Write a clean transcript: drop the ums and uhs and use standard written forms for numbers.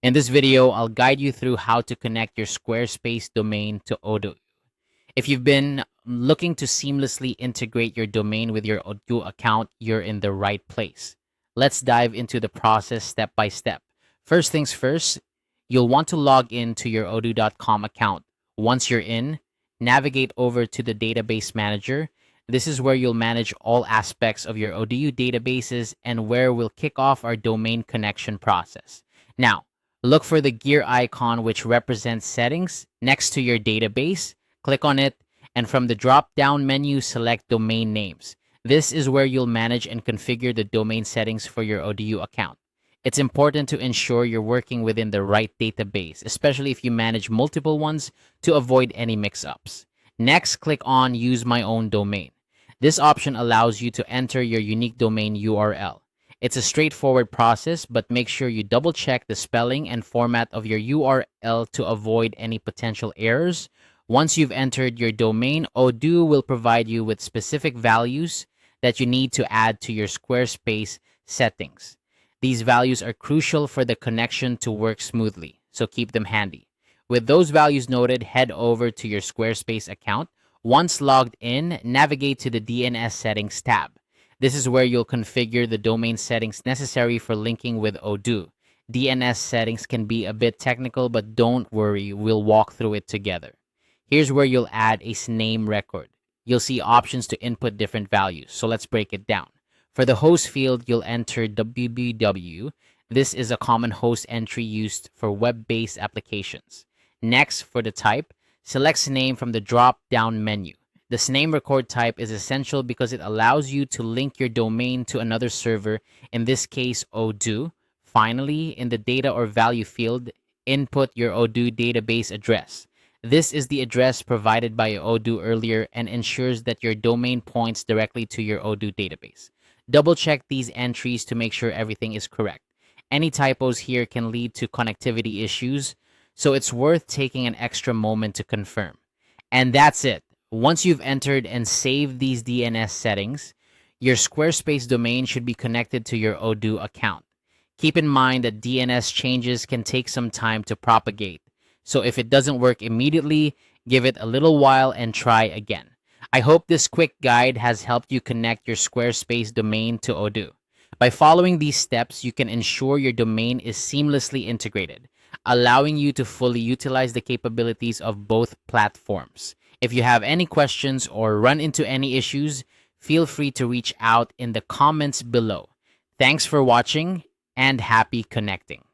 In this video, I'll guide you through how to connect your Squarespace domain to Odoo. If you've been looking to seamlessly integrate your domain with your Odoo account, you're in the right place. Let's dive into the process step by step. First things first, you'll want to log in to your odoo.com account. Once you're in, navigate over to the database manager. This is where you'll manage all aspects of your Odoo databases and where we'll kick off our domain connection process. Now, look for the gear icon which represents settings next to your database. Click on it, and from the drop-down menu, select Domain Names. This is where you'll manage and configure the domain settings for your Odoo account. It's important to ensure you're working within the right database, especially if you manage multiple ones, to avoid any mix-ups. Next, click on Use My Own Domain. This option allows you to enter your unique domain URL. It's a straightforward process, but make sure you double-check the spelling and format of your URL to avoid any potential errors. Once you've entered your domain, Odoo will provide you with specific values that you need to add to your Squarespace settings. These values are crucial for the connection to work smoothly, so keep them handy. With those values noted, head over to your Squarespace account. Once logged in, navigate to the DNS settings tab. This is where you'll configure the domain settings necessary for linking with Odoo. DNS settings can be a bit technical, but don't worry, we'll walk through it together. Here's where you'll add a name record. You'll see options to input different values, so let's break it down. For the host field, you'll enter www. This is a common host entry used for web-based applications. Next, for the type, select name from the drop-down menu. The name record type is essential because it allows you to link your domain to another server, in this case, Odoo. Finally, in the data or value field, input your Odoo database address. This is the address provided by Odoo earlier and ensures that your domain points directly to your Odoo database. Double-check these entries to make sure everything is correct. Any typos here can lead to connectivity issues, so it's worth taking an extra moment to confirm. And that's it. Once you've entered and saved these DNS settings, your Squarespace domain should be connected to your Odoo account. Keep in mind that DNS changes can take some time to propagate. So if it doesn't work immediately, give it a little while and try again. I hope this quick guide has helped you connect your Squarespace domain to Odoo. By following these steps, you can ensure your domain is seamlessly integrated, allowing you to fully utilize the capabilities of both platforms. If you have any questions or run into any issues, feel free to reach out in the comments below. Thanks for watching and happy connecting.